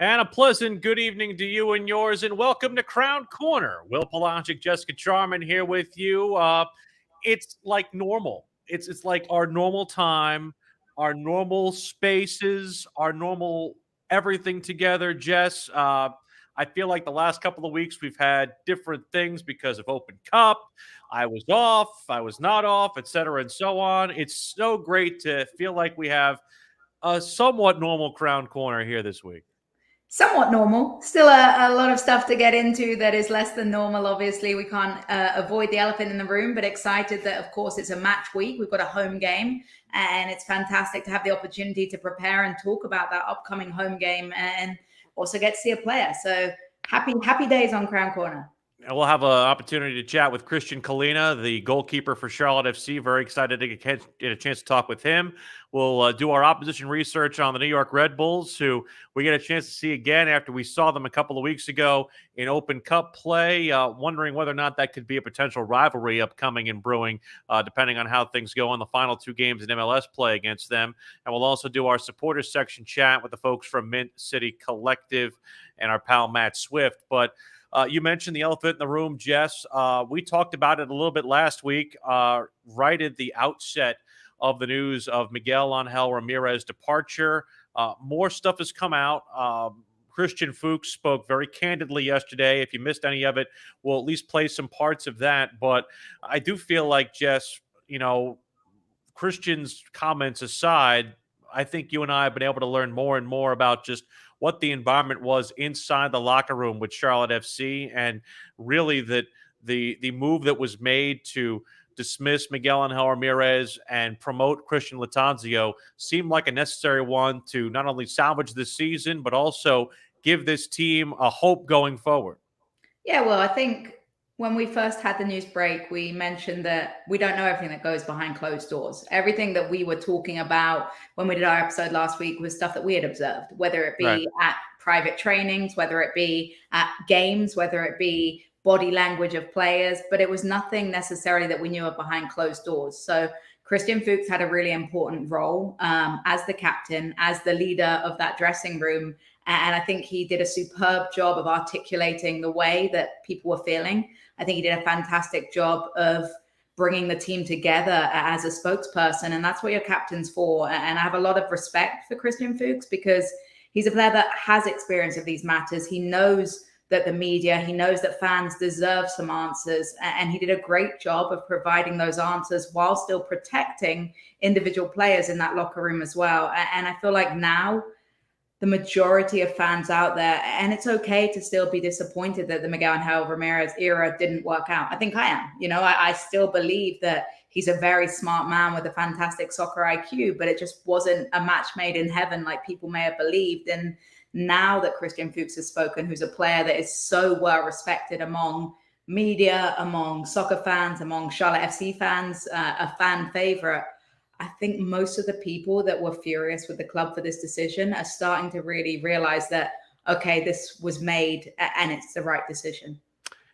And a pleasant good evening to you and yours, and welcome to Crown Corner. Will Pelagic, Jessica Charman here with you. It's like normal. It's like our normal time, our normal spaces, our normal everything together. Jess, I feel like the last couple of weeks we've had different things because of Open Cup. I was off, I was not off, etc., and so on. It's so great to feel like we have a somewhat normal Crown Corner here this week. Somewhat normal. Still a lot of stuff to get into that is less than normal. Obviously, we can't avoid the elephant in the room, but excited that, of course, it's a match week. We've got a home game, and it's fantastic to have the opportunity to prepare and talk about that upcoming home game and also get to see a player. So happy days on Crown Corner. And we'll have an opportunity to chat with Christian Colina, the goalkeeper for Charlotte FC. Very excited to get a chance to talk with him. We'll do our opposition research on the New York Red Bulls, who we get a chance to see again after we saw them a couple of weeks ago in Open Cup play, wondering whether or not that could be a potential rivalry upcoming and brewing, depending on how things go in the final two games in MLS play against them. And we'll also do our supporters section chat with the folks from Mint City Collective and our pal Matt Swift. But you mentioned the elephant in the room, Jess. We talked about it a little bit last week, right at the outset of the news of Miguel Angel Ramirez departure. More stuff has come out. Christian Fuchs spoke very candidly yesterday. If you missed any of it, we'll at least play some parts of that. But I do feel like, Jess, Christian's comments aside, I think you and I have been able to learn more and more about just what the environment was inside the locker room with Charlotte FC, and really that the move that was made to dismiss Miguel Angel Ramirez and promote Christian Lattanzio seemed like a necessary one to not only salvage this season, but also give this team a hope going forward. Yeah, well, I think when we first had the news break, we mentioned that we don't know everything that goes behind closed doors. Everything that we were talking about when we did our episode last week was stuff that we had observed, whether it be at private trainings, whether it be at games, whether it be body language of players, but it was nothing necessarily that we knew of behind closed doors. So Christian Fuchs had a really important role as the captain, as the leader of that dressing room. And I think he did a superb job of articulating the way that people were feeling. I think he did a fantastic job of bringing the team together as a spokesperson. And that's what your captain's for. And I have a lot of respect for Christian Fuchs because he's a player that has experience of these matters. He knows that the media, he knows that fans deserve some answers. And he did a great job of providing those answers while still protecting individual players in that locker room as well. And I feel like now, the majority of fans out there, and it's okay to still be disappointed that the Miguel Angel Ramirez era didn't work out. I think I am. I still believe that he's a very smart man with a fantastic soccer IQ, but it just wasn't a match made in heaven like people may have believed. And now that Christian Fuchs has spoken, who's a player that is so well respected among media, among soccer fans, among Charlotte FC fans, a fan favorite, I think most of the people that were furious with the club for this decision are starting to really realize that, okay, this was made and it's the right decision.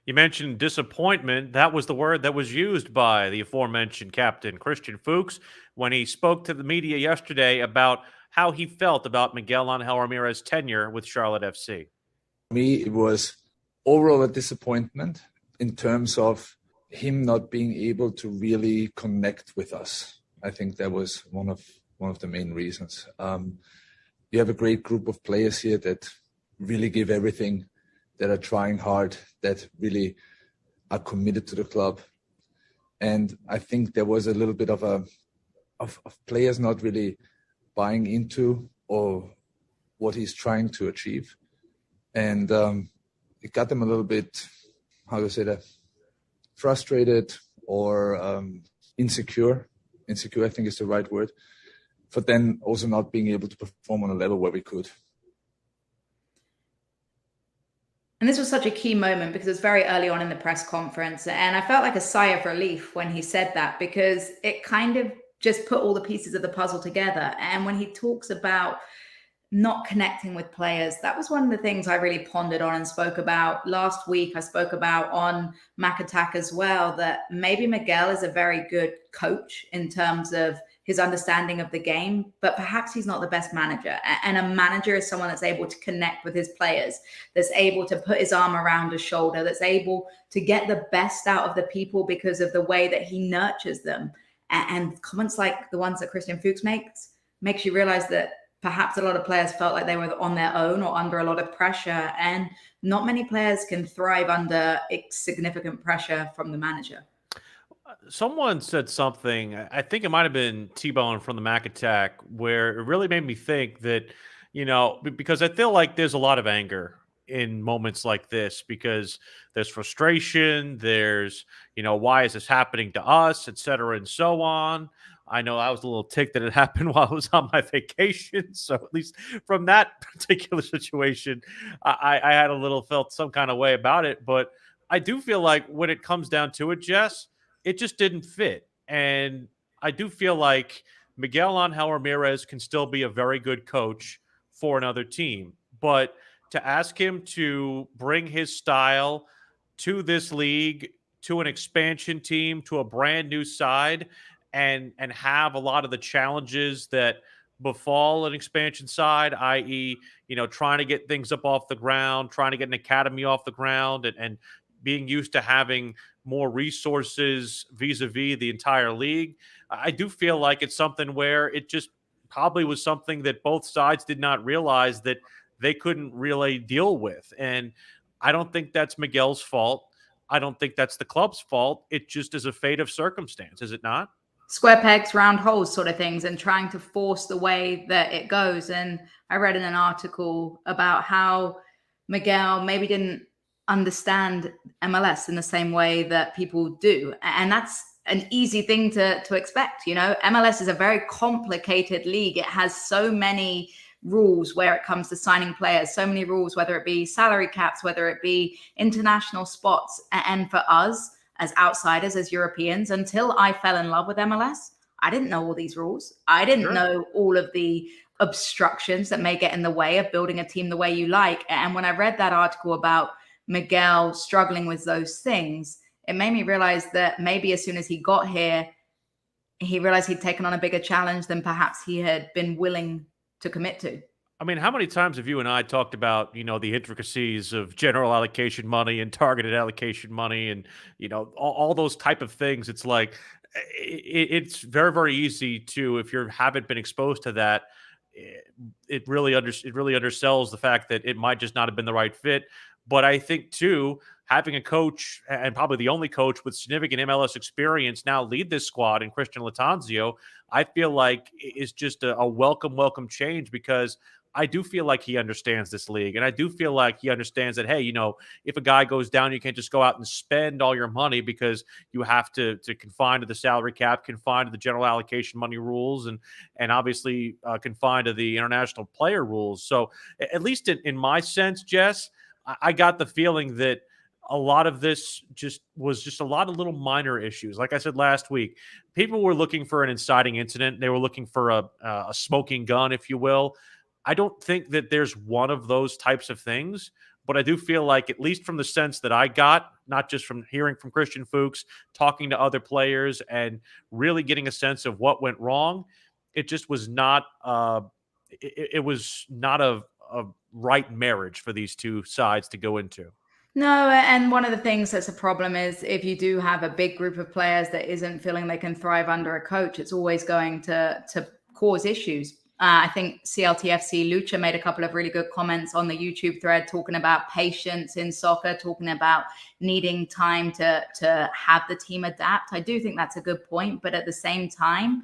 You mentioned disappointment. That was the word that was used by the aforementioned captain, Christian Fuchs, when he spoke to the media yesterday about how he felt about Miguel Angel Ramirez's tenure with Charlotte FC. For me, it was overall a disappointment in terms of him not being able to really connect with us. I think that was one of the main reasons. You have a great group of players here that really give everything, that are trying hard, that really are committed to the club. And I think there was a little bit of a of players not really buying into or what he's trying to achieve. And it got them a little bit, how do I say that, frustrated or insecure. Insecure, I think, is the right word. For then also not being able to perform on a level where we could. And this was such a key moment because it was very early on in the press conference. And I felt like a sigh of relief when he said that, because it kind of just put all the pieces of the puzzle together. And when he talks about not connecting with players, that was one of the things I really pondered on and spoke about last week. I spoke about on Mac Attack as well, that maybe Miguel is a very good coach in terms of his understanding of the game, but perhaps he's not the best manager. And a manager is someone that's able to connect with his players, that's able to put his arm around a shoulder, that's able to get the best out of the people because of the way that he nurtures them. And comments like the ones that Christian Fuchs makes you realize that perhaps a lot of players felt like they were on their own or under a lot of pressure. And not many players can thrive under significant pressure from the manager. Someone said something, I think it might have been T-Bone from the Mac Attack, where it really made me think that, because I feel like there's a lot of anger in moments like this, because there's frustration, there's, why is this happening to us, et cetera, and so on. I know I was a little ticked that it happened while I was on my vacation. So at least from that particular situation, I had felt some kind of way about it. But I do feel like when it comes down to it, Jess, it just didn't fit. And I do feel like Miguel Angel Ramirez can still be a very good coach for another team. But to ask him to bring his style to this league, to an expansion team, to a brand new side, and have a lot of the challenges that befall an expansion side, i.e., trying to get things up off the ground, trying to get an academy off the ground, and being used to having more resources vis-a-vis the entire league. I do feel like it's something where it just probably was something that both sides did not realize that they couldn't really deal with. And I don't think that's Miguel's fault. I don't think that's the club's fault. It just is a fate of circumstance, is it not? Square pegs, round holes sort of things, and trying to force the way that it goes. And I read in an article about how Miguel maybe didn't understand MLS in the same way that people do. And that's an easy thing to expect. MLS is a very complicated league. It has so many rules where it comes to signing players, so many rules, whether it be salary caps, whether it be international spots. And for us as outsiders, as Europeans, until I fell in love with MLS, I didn't know all these rules. I didn't know all of the obstructions that may get in the way of building a team the way you like. And when I read that article about Miguel struggling with those things, it made me realize that maybe as soon as he got here, he realized he'd taken on a bigger challenge than perhaps he had been willing to commit to. I mean, how many times have you and I talked about, the intricacies of general allocation money and targeted allocation money and, all those type of things? It's like, it's very, very easy to, if you haven't been exposed to that, it really undersells the fact that it might just not have been the right fit. But I think, too, having a coach, and probably the only coach with significant MLS experience now lead this squad in Christian Latanzio, I feel like is just a welcome change, because I do feel like he understands this league. And I do feel like he understands that, hey, if a guy goes down, you can't just go out and spend all your money, because you have to confine to the salary cap, confine to the general allocation money rules, and obviously confine to the international player rules. So at least in my sense, Jess, I got the feeling that a lot of this was a lot of little minor issues. Like I said last week, people were looking for an inciting incident. They were looking for a smoking gun, if you will. I don't think that there's one of those types of things, but I do feel like, at least from the sense that I got, not just from hearing from Christian Fuchs, talking to other players, and really getting a sense of what went wrong, it just was not it was not a right marriage for these two sides to go into. No, and one of the things that's a problem is if you do have a big group of players that isn't feeling they can thrive under a coach, it's always going to cause issues. I think CLTFC Lucha made a couple of really good comments on the YouTube thread talking about patience in soccer, talking about needing time to have the team adapt. I do think that's a good point, but at the same time,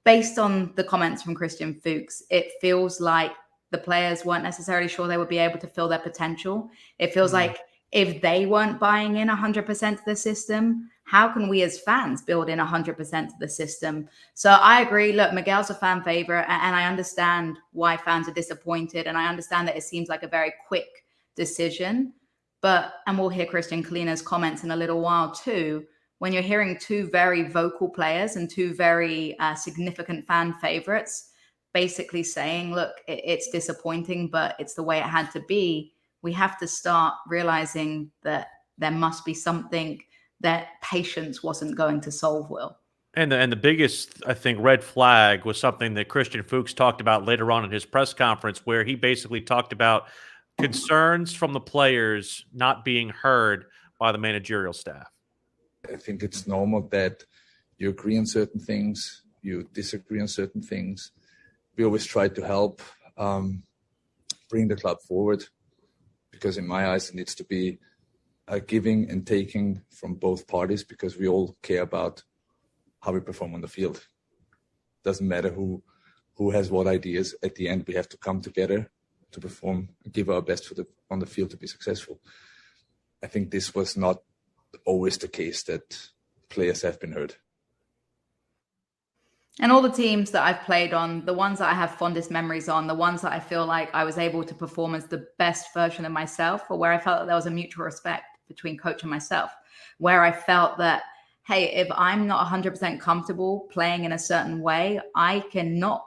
based on the comments from Christian Fuchs, it feels like the players weren't necessarily sure they would be able to fill their potential. It feels like if they weren't buying in 100% to the system, how can we as fans build in 100% to the system? So I agree. Look, Miguel's a fan favorite, and I understand why fans are disappointed. And I understand that it seems like a very quick decision. And we'll hear Christian Colina's comments in a little while too. When you're hearing two very vocal players and two very significant fan favorites basically saying, look, it's disappointing, but it's the way it had to be, we have to start realizing that there must be something that patience wasn't going to solve, Will. And the biggest, I think, red flag was something that Christian Fuchs talked about later on in his press conference, where he basically talked about concerns from the players not being heard by the managerial staff. I think it's normal that you agree on certain things, you disagree on certain things. We always try to help bring the club forward, because in my eyes it needs to be a giving and taking from both parties, because we all care about how we perform on the field. Doesn't matter who has what ideas. At the end, we have to come together to perform, give our best on the field to be successful. I think this was not always the case, that players have been heard. And all the teams that I've played on, the ones that I have fondest memories on, the ones that I feel like I was able to perform as the best version of myself, or where I felt that there was a mutual respect between coach and myself, where I felt that, hey, if I'm not 100% comfortable playing in a certain way, I can knock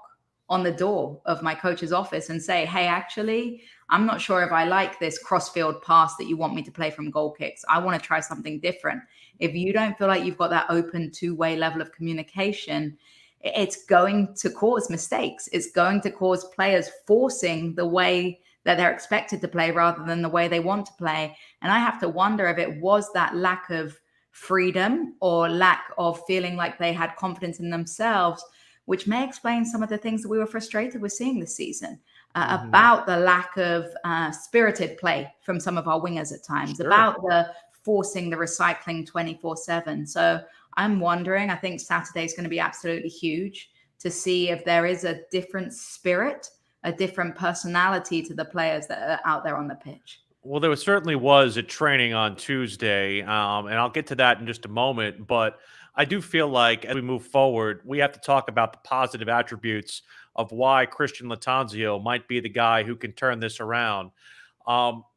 on the door of my coach's office and say, hey, actually, I'm not sure if I like this crossfield pass that you want me to play from goal kicks. I want to try something different. If you don't feel like you've got that open two-way level of communication, it's going to cause mistakes. It's going to cause players forcing the way that they're expected to play rather than the way they want to play. And I have to wonder if it was that lack of freedom or lack of feeling like they had confidence in themselves, which may explain some of the things that we were frustrated with seeing this season, about the lack of spirited play from some of our wingers at times, about the forcing the recycling 24/7. So I'm wondering, I think Saturday is going to be absolutely huge to see if there is a different spirit, a different personality to the players that are out there on the pitch. Well, there certainly was at training on Tuesday, and I'll get to that in just a moment. But I do feel like as we move forward, we have to talk about the positive attributes of why Christian Lattanzio might be the guy who can turn this around.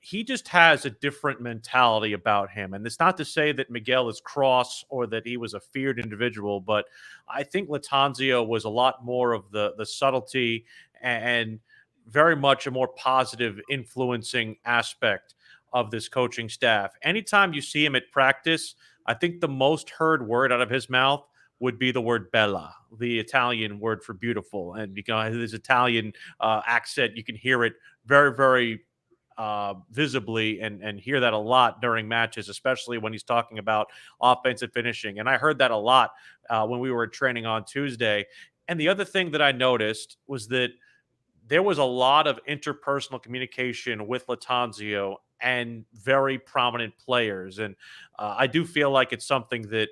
He just has a different mentality about him. And it's not to say that Miguel is cross or that he was a feared individual, but I think Lattanzio was a lot more of the subtlety and very much a more positive influencing aspect of this coaching staff. Anytime you see him at practice, I think the most heard word out of his mouth would be the word bella, the Italian word for beautiful. And because his Italian accent, you can hear it very, very visibly and hear that a lot during matches, especially when he's talking about offensive finishing. And I heard that a lot when we were training on Tuesday. And the other thing that I noticed was that there was a lot of interpersonal communication with Lattanzio and very prominent players. And I do feel like it's something that,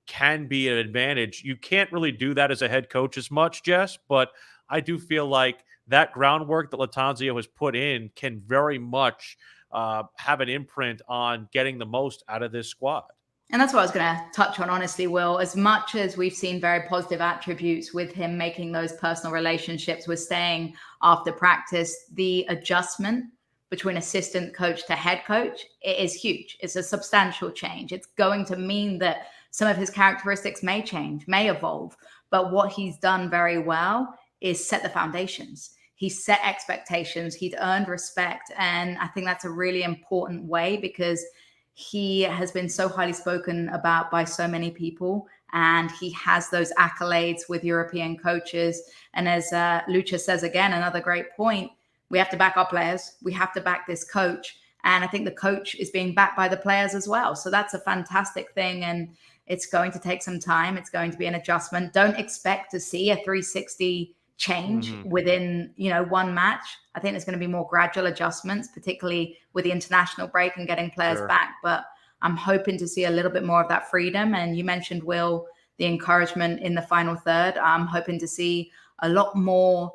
can be an advantage. You can't really do that as a head coach as much, Jess, but I do feel like that groundwork that Lattanzio has put in can very much have an imprint on getting the most out of this squad. And that's what I was going to touch on, honestly, Will. As much as we've seen very positive attributes with him making those personal relationships, with staying after practice, the adjustment between assistant coach to head coach, it is huge. It's a substantial change. It's going to mean that some of his characteristics may change, may evolve. But what he's done very well is set the foundations. He set expectations. He'd earned respect. And I think that's a really important way, because he has been so highly spoken about by so many people, and he has those accolades with European coaches. And as Lucha says again, another great point, we have to back our players. We have to back this coach. And I think the coach is being backed by the players as well. So that's a fantastic thing. And it's going to take some time. It's going to be an adjustment. Don't expect to see a 360 change within, one match. I think there's going to be more gradual adjustments, particularly with the international break and getting players back. But I'm hoping to see a little bit more of that freedom. And you mentioned, Will, the encouragement in the final third. I'm hoping to see a lot more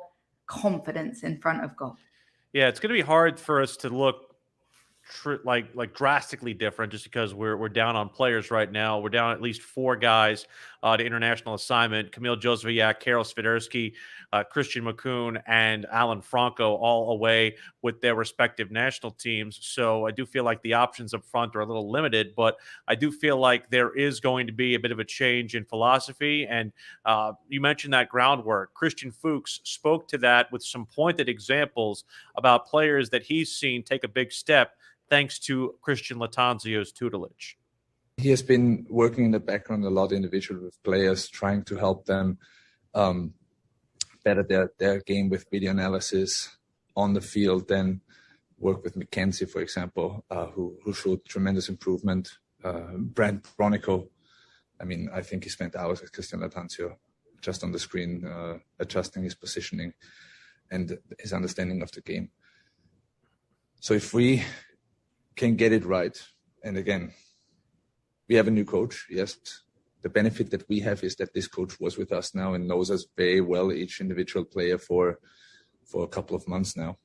confidence in front of goal. Yeah, it's going to be hard for us to look like drastically different just because we're down on players right now. We're down at least 4 guys to international assignment: Kamil Josviak, Karol Swiderski, Christian McCoon, and Alan Franco, all away with their respective national teams. So I do feel like the options up front are a little limited, but I do feel like there is going to be a bit of a change in philosophy. And you mentioned that groundwork. Christian Fuchs spoke to that with some pointed examples about players that he's seen take a big step thanks to Christian Lattanzio's tutelage. He has been working in the background a lot individually with players, trying to help them better their game with video analysis on the field, then work with McKenzie, for example, who showed tremendous improvement. Brent Bronico, I think he spent hours with Christian Lattanzio just on the screen, adjusting his positioning and his understanding of the game. So if we can get it right, and again, we have a new coach, yes. The benefit that we have is that this coach was with us now and knows us very well, each individual player, for a couple of months now.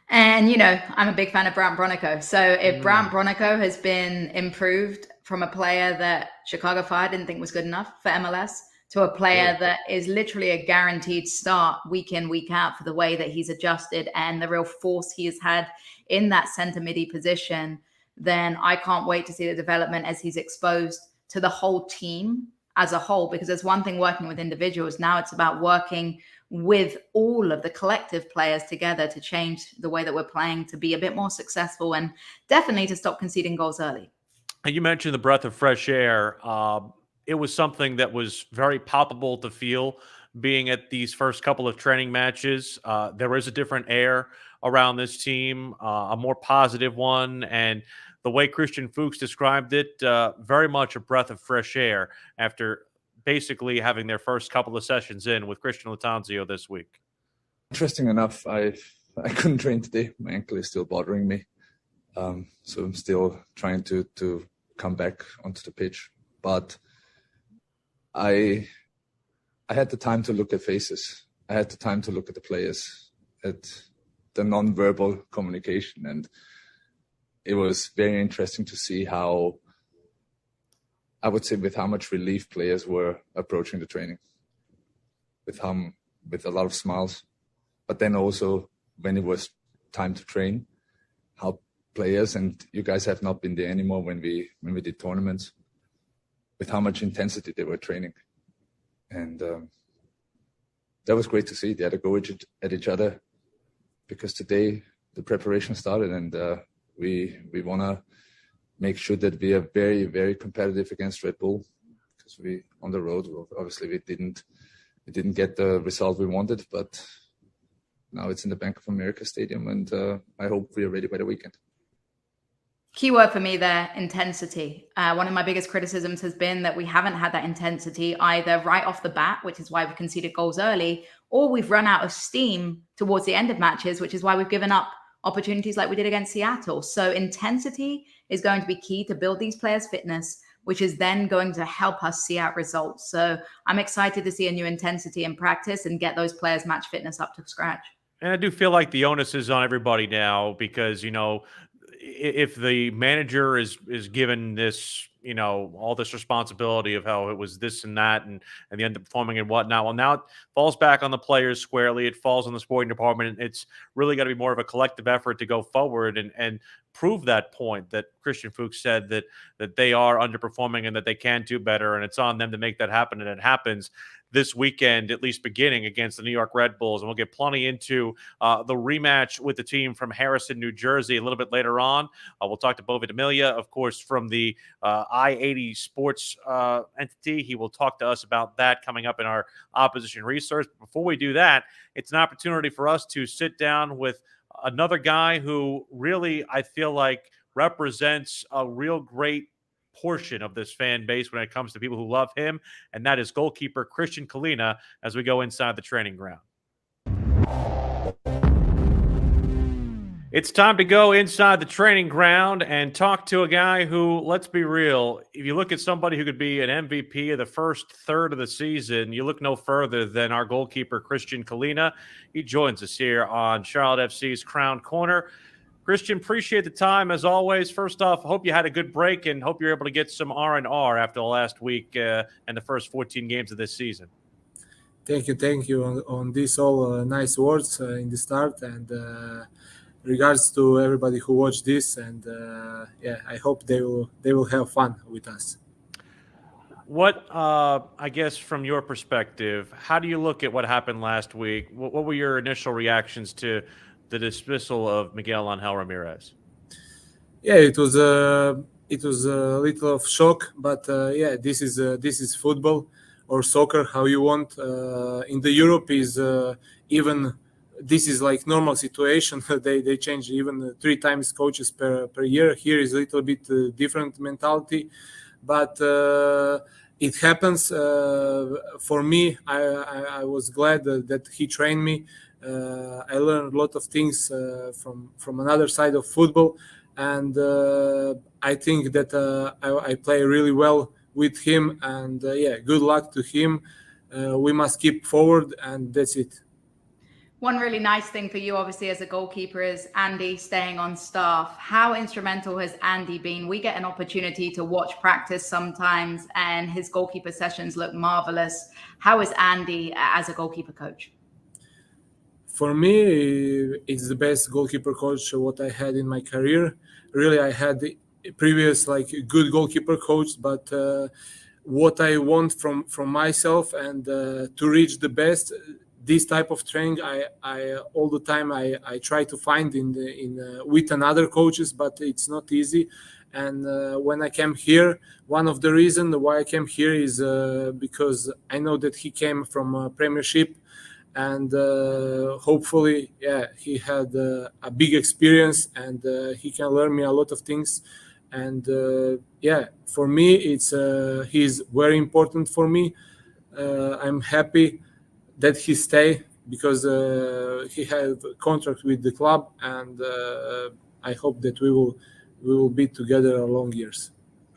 And, I'm a big fan of Brant Bronico. So if Brant Bronico has been improved from a player that Chicago Fire didn't think was good enough for MLS to a player that is literally a guaranteed start week in, week out for the way that he's adjusted and the real force he has had in that center midi position, then I can't wait to see the development as he's exposed to the whole team as a whole, because there's one thing working with individuals. Now it's about working with all of the collective players together to change the way that we're playing, to be a bit more successful and definitely to stop conceding goals early. You mentioned the breath of fresh air. It was something that was very palpable to feel being at these first couple of training matches. There is a different air around this team, a more positive one. And the way Christian Fuchs described it, very much a breath of fresh air after basically having their first couple of sessions in with Christian Lattanzio this week. Interesting enough, I couldn't train today. My ankle is still bothering me. So I'm still trying to come back onto the pitch. But I had the time to look at faces. I had the time to look at the players, at the non-verbal communication. And it was very interesting to see how, I would say, with how much relief players were approaching the training, with a lot of smiles. But then also when it was time to train, how players, and you guys have not been there anymore when we did tournaments, with how much intensity they were training. And that was great to see. They had to go at each other, because today the preparation started, and we want to make sure that we are very, very competitive against Red Bull, because we on the road, obviously we didn't get the result we wanted, but now it's in the Bank of America Stadium, and I hope we are ready by the weekend. Key word for me there, intensity. One of my biggest criticisms has been that we haven't had that intensity either right off the bat, which is why we've conceded goals early, or we've run out of steam towards the end of matches, which is why we've given up opportunities like we did against Seattle. So intensity is going to be key to build these players' fitness, which is then going to help us see out results. So I'm excited to see a new intensity in practice and get those players' match fitness up to scratch. And I do feel like the onus is on everybody now, because, if the manager is given this, all this responsibility of how it was this and that and the underperforming and whatnot, well, now it falls back on the players squarely. It falls on the sporting department. It's really got to be more of a collective effort to go forward and prove that point that Christian Fuchs said that they are underperforming and that they can do better. And it's on them to make that happen. And it happens this weekend, at least beginning against the New York Red Bulls. And we'll get plenty into the rematch with the team from Harrison, New Jersey a little bit later on. We'll talk to Bovid Amelia, of course, from the I-80 Sports entity. He will talk to us about that coming up in our opposition research. But before we do that, it's an opportunity for us to sit down with another guy who really, I feel like, represents a real great portion of this fan base when it comes to people who love him, and that is goalkeeper Christian Colina, as we go inside the training ground. It's time to go inside the training ground and talk to a guy who, let's be real, if you look at somebody who could be an MVP of the first third of the season, you look no further than our goalkeeper, Christian Colina. He joins us here on Charlotte FC's Crown Corner. Christian, appreciate the time as always. First off, hope you had a good break and hope you're able to get some R&R after the last week and the first 14 games of this season. Thank you on these all nice words in the start, and regards to everybody who watched this, and I hope they will have fun with us. What I guess from your perspective, how do you look at what happened last week? What were your initial reactions to the dismissal of Miguel Ramirez? Yeah, it was a little of shock, but this is football or soccer, how you want. In the Europe is even this is like normal situation. they change even 3 times coaches per year. Here is a little bit different mentality, but it happens. For me, I was glad that he trained me. I learned a lot of things from another side of football, and I think that I play really well with him, and good luck to him. We must keep forward, and that's it. One really nice thing for you, obviously, as a goalkeeper is Andy staying on staff. How instrumental has Andy been? We get an opportunity to watch practice sometimes, and his goalkeeper sessions look marvelous. How is Andy as a goalkeeper coach? For me, it's the best goalkeeper coach what I had in my career. Really, I had previous good goalkeeper coach, but what I want from myself and to reach the best, this type of training, I all the time I try to find with another coaches, but it's not easy. And when I came here, one of the reasons why I came here is because I know that he came from a Premiership, and hopefully, he had a big experience, and he can learn me a lot of things. And for me, he's very important for me. I'm happy that he stay because he had a contract with the club, and I hope that we will be together a long years.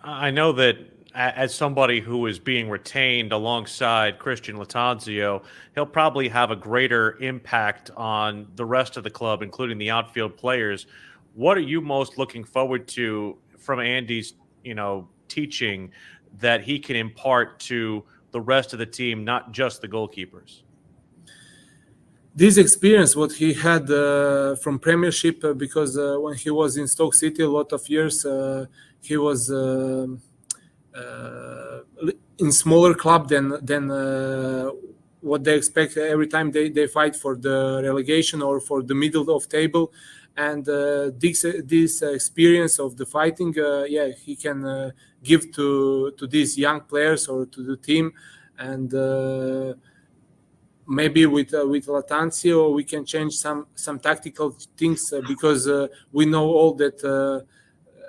I know that as somebody who is being retained alongside Christian Lattanzio, he'll probably have a greater impact on the rest of the club, including the outfield players. What are you most looking forward to from Andy's, teaching that he can impart to the rest of the team, not just the goalkeepers? This experience, what he had from Premiership, because when he was in Stoke City a lot of years, he was in smaller club than what they expect every time they fight for the relegation or for the middle of table. And this experience of the fighting, he can give to these young players or to the team. And maybe with Lattanzio we can change some tactical things because we know all that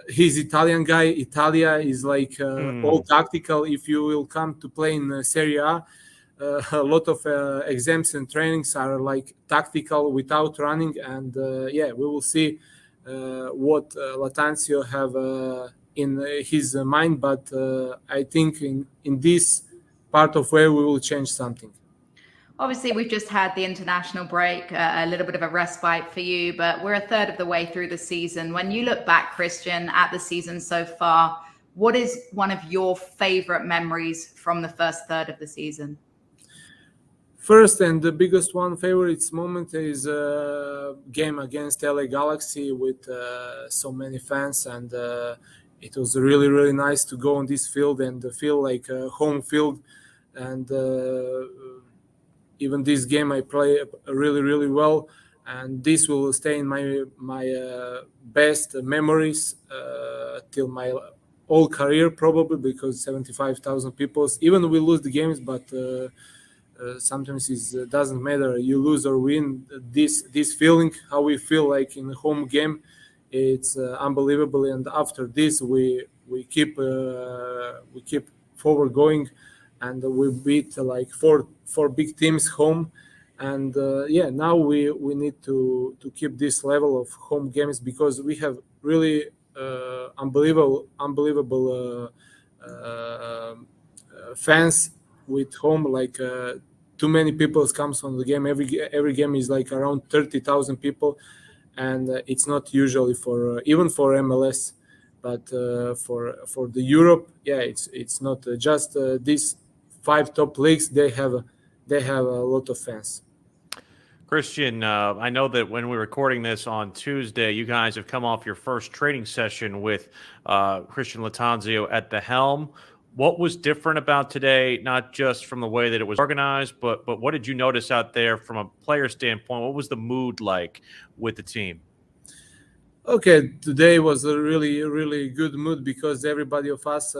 he's Italian guy. Italia is all tactical. If you will come to play in Serie A, a lot of exams and trainings are tactical without running, and we will see what Lattanzio have in his mind, but I think in this part of where we will change something. Obviously, we've just had the international break, a little bit of a respite for you, but we're a third of the way through the season. When you look back, Christian, at the season so far, what is one of your favorite memories from the first third of the season? First and the biggest favorite moment is game against LA Galaxy with so many fans, and it was really, really nice to go on this field and feel like a home field. And even this game I play really, really well, and this will stay in my best memories till my whole career probably, because 75,000 people. Even we lose the games, but sometimes it doesn't matter. You lose or win. This feeling, how we feel like in a home game, it's unbelievable. And after this, we keep forward going, and we beat four big teams home, And now we need to keep this level of home games, because we have really unbelievable fans with home. Like too many people comes on the game. Every game is like around 30,000 people, and it's not usually for even for MLS, but for the Europe, it's not just these 5 top leagues. They have a lot of fans. Christian, I know that when we're recording this on Tuesday, you guys have come off your first training session with Christian Lattanzio at the helm. What was different about today, not just from the way that it was organized, but what did you notice out there from a player standpoint? What was the mood like with the team? Okay, today was a really, really good mood, because everybody of us,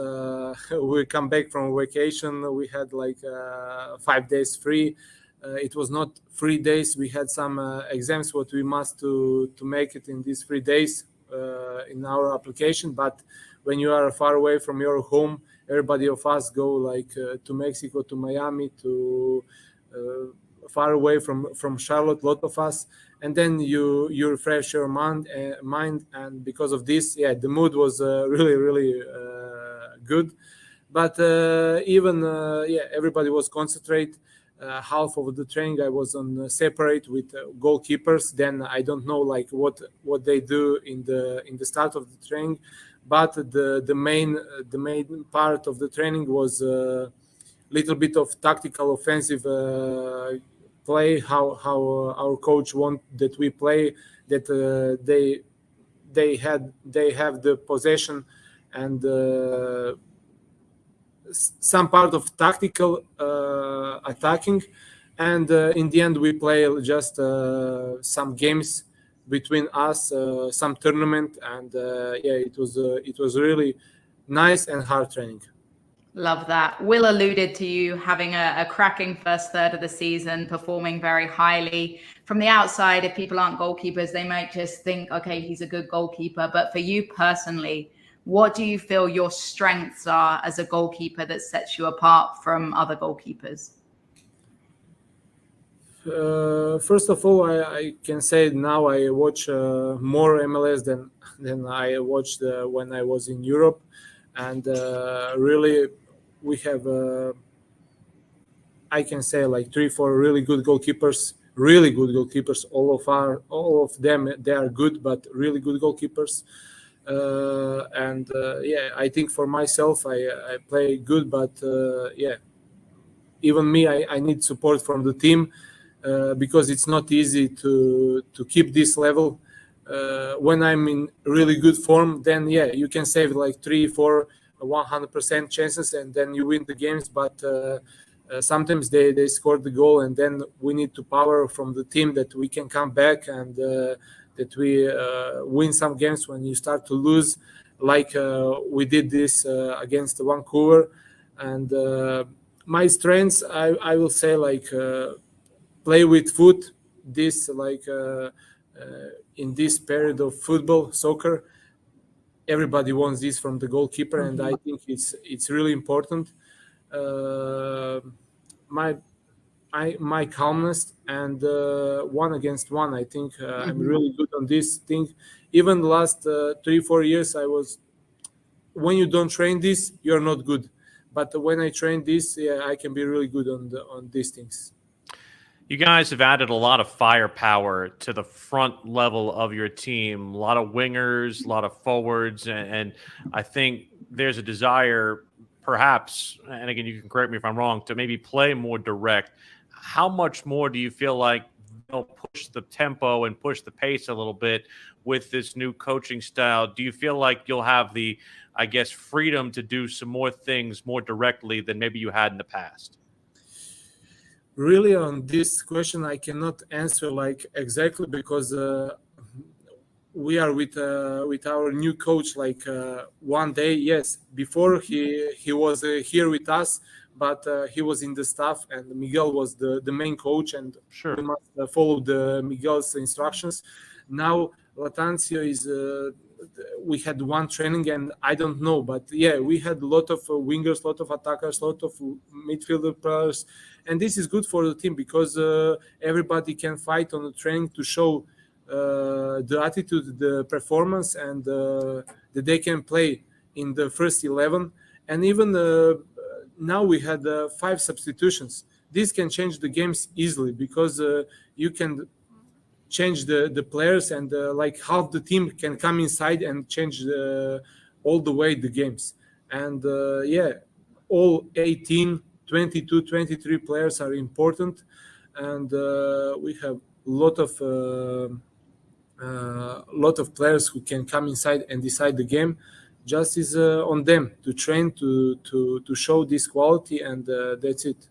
we come back from vacation. We had like 5 days free. It was not 3 days. We had some exams what we must to make it in these 3 days in our application. But when you are far away from your home, everybody of us go like to Mexico, to Miami, to far away from Charlotte, lot of us, and then you refresh your mind, and because of this, the mood was really, really good. But even everybody was concentrate. Half of the training I was on separate with goalkeepers. Then I don't know like what they do in the start of the training, but the main part of the training was a little bit of tactical offensive play. How our coach want that we play, that they have the possession, and some part of tactical attacking, and in the end we play just some games between us, some tournament, and it was really nice and hard training. Love that. Will alluded to you having a cracking first third of the season, performing very highly. From the outside, if people aren't goalkeepers, they might just think, okay, he's a good goalkeeper. But for you personally, what do you feel your strengths are as a goalkeeper that sets you apart from other goalkeepers? First of all, I can say now I watch more MLS than I watched when I was in Europe, and really we have I can say like 3-4 really good goalkeepers. All of them, they are good, but really good goalkeepers. I think for myself I play good, but even me, I need support from the team, because it's not easy to keep this level. When I'm in really good form, then you can save like 3-4 100% chances, and then you win the games. But sometimes they score the goal, and then we need to power from the team that we can come back, and that we win some games when you start to lose, like we did this against Vancouver. And my strengths, I will say, like play with foot. This like in this period of football, soccer, everybody wants this from the goalkeeper, and I think it's really important. My calmness, and 1 against 1, I think I'm really good on this thing. Even the last 3-4 years, I was, when you don't train this, you're not good. But when I train this, I can be really good on these things. You guys have added a lot of firepower to the front level of your team, a lot of wingers, a lot of forwards, and I think there's a desire, perhaps, and again, you can correct me if I'm wrong, to maybe play more direct. How much more do you feel like they'll push the tempo and push the pace a little bit with this new coaching style? Do you feel like you'll have the, I guess, freedom to do some more things more directly than maybe you had in the past? Really, on this question, I cannot answer like exactly, because we are with our new coach like 1 day. Yes, before he was here with us, but he was in the staff, and Miguel was the main coach, and Sure, we must follow the Miguel's instructions. Now Lattanzio is we had one training, and I don't know, but yeah, we had a lot of wingers, a lot of attackers, a lot of midfielder players, and this is good for the team because everybody can fight on the training to show the attitude, the performance, and that they can play in the first 11. And even now we had 5 substitutions. This can change the games easily because you can change the players, and like half the team can come inside and change all the way the games. And all 18, 22, 23 players are important, and we have lot of players who can come inside and decide the game. Just is on them to train to show this quality, and that's it.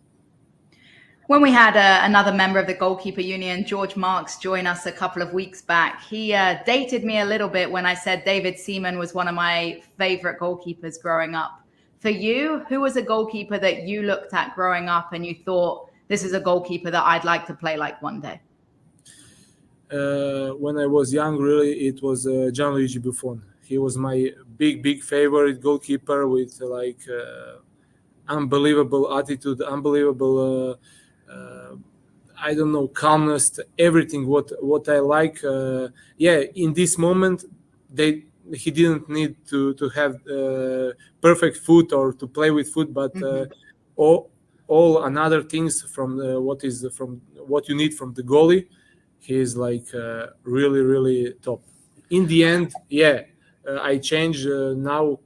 When we had another member of the goalkeeper union, George Marks, join us a couple of weeks back, he dated me a little bit when I said David Seaman was one of my favorite goalkeepers growing up. For you, who was a goalkeeper that you looked at growing up and you thought, this is a goalkeeper that I'd like to play like one day? When I was young, really, it was Gianluigi Buffon. He was my big favorite goalkeeper with unbelievable attitude, unbelievable I don't know, calmness, everything what I like. In this moment he didn't need to have perfect foot or to play with foot, but all another things from what you need from the goalie, he is like really top. In the end, I changed. Now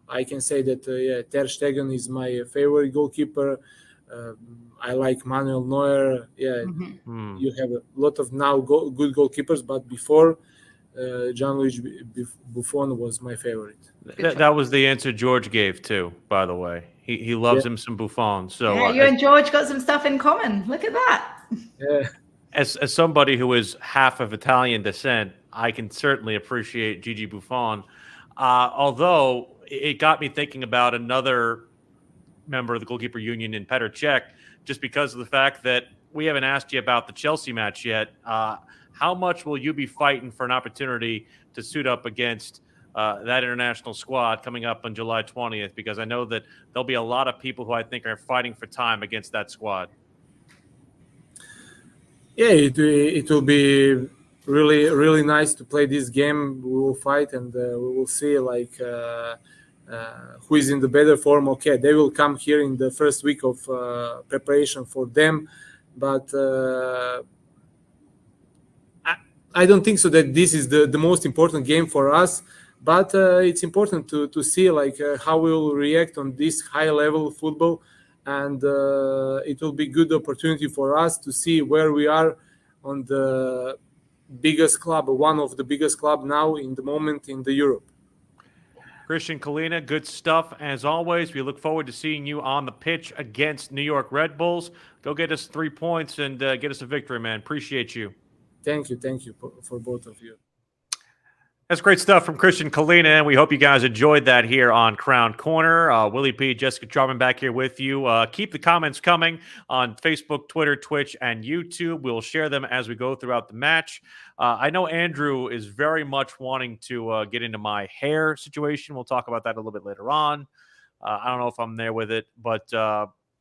I can say that Ter Stegen is my favorite goalkeeper. I like Manuel Neuer. You have a lot of now good goalkeepers, but before Gianluigi Buffon was my favorite. That was the answer George gave too, by the way. He loves him some Buffon. So you and George got some stuff in common. Look at that. Yeah. As somebody who is half of Italian descent, I can certainly appreciate Gigi Buffon. Although it got me thinking about another member of the goalkeeper union in Petr Cech, just because of the fact that we haven't asked you about the Chelsea match yet. How much will you be fighting for an opportunity to suit up against that international squad coming up on July 20th? Because I know that there'll be a lot of people who I think are fighting for time against that squad. Yeah, it will be really nice to play this game. We will fight, and we will see who is in the better form. Okay, they will come here in the first week of preparation for them, but I don't think so that this is the most important game for us. But it's important to see how we will react on this high level football, and it will be good opportunity for us to see where we are on the biggest club, one of the biggest club now in the moment in the Europe. Christian Colina, good stuff as always. We look forward to seeing you on the pitch against New York Red Bulls. Go get us 3 points and get us a victory, man. Appreciate you. Thank you for both of you. That's great stuff from Christian Colina, and we hope you guys enjoyed that here on Crown Corner. Willie P, Jessica Jarman back here with you. Keep the comments coming on Facebook, Twitter, Twitch, and YouTube. We'll share them as we go throughout the match. I know Andrew is very much wanting to get into my hair situation. We'll talk about that a little bit later on. I don't know if I'm there with it, but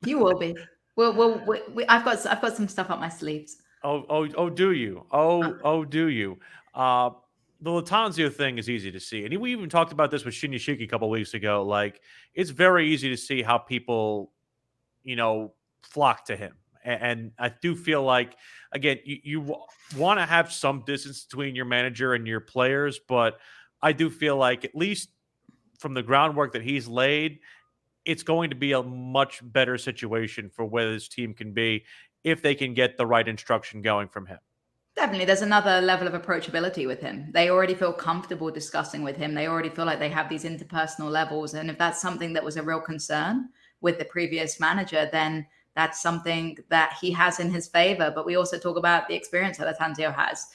you will be. I've got some stuff up my sleeves. Oh, do you? Do you? The Latanzio thing is easy to see. And we even talked about this with Shinyashiki a couple of weeks ago. It's very easy to see how people, flock to him. And I do feel like, again, you want to have some distance between your manager and your players. But I do feel like, at least from the groundwork that he's laid, it's going to be a much better situation for where this team can be if they can get the right instruction going from him. Definitely. There's another level of approachability with him. They already feel comfortable discussing with him. They already feel like they have these interpersonal levels. And if that's something that was a real concern with the previous manager, then that's something that he has in his favor. But we also talk about the experience that Latanzio has.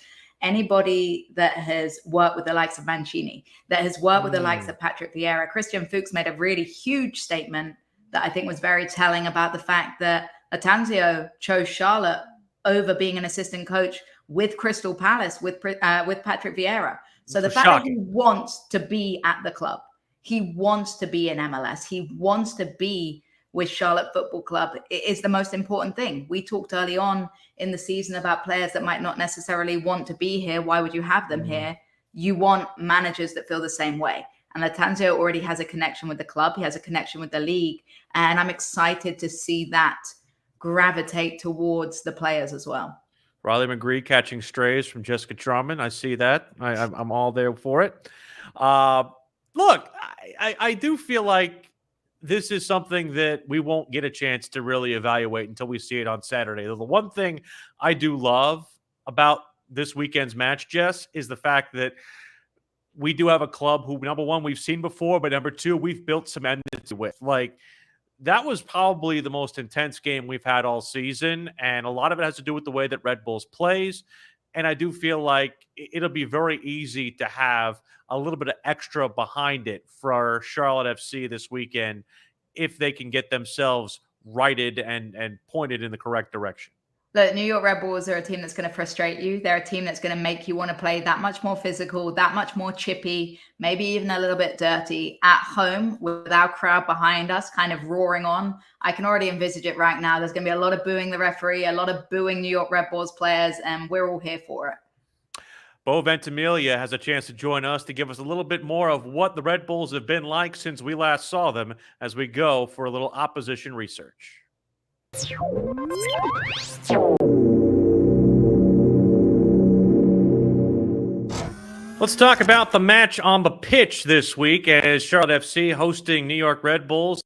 Anybody that has worked with the likes of Mancini, that has worked with the likes of Patrick Vieira, Christian Fuchs made a really huge statement that I think was very telling about the fact that Latanzio chose Charlotte over being an assistant coach with Crystal Palace, with Patrick Vieira. So the So fact that shocking. he wants to be at the club, he wants to be in MLS, he wants to be with Charlotte Football Club is the most important thing. We talked early on in the season about players that might not necessarily want to be here. Why would you have them here? You want managers that feel the same way. And Latanzio already has a connection with the club. He has a connection with the league. And I'm excited to see that gravitate towards the players as well. Riley McGree catching strays from Jessica Drummond. I see that. I'm all there for it. Look, I do feel like this is something that we won't get a chance to really evaluate until we see it on Saturday. The one thing I do love about this weekend's match, Jess, is the fact that we do have a club who, number one, we've seen before, but number two, we've built some enmity with. Like, that was probably the most intense game we've had all season, and a lot of it has to do with the way that Red Bulls plays. And I do feel like it'll be very easy to have a little bit of extra behind it for Charlotte FC this weekend if they can get themselves righted and pointed in the correct direction. Look, New York Red Bulls are a team that's going to frustrate you. They're a team that's going to make you want to play that much more physical, that much more chippy, maybe even a little bit dirty at home with our crowd behind us, kind of roaring on. I can already envisage it right now. There's going to be a lot of booing the referee, a lot of booing New York Red Bulls players, and we're all here for it. Bo Ventimiglia has a chance to join us to give us a little bit more of what the Red Bulls have been like since we last saw them as we go for a little opposition research. Let's talk about the match on the pitch this week as Charlotte FC hosting New York Red Bulls.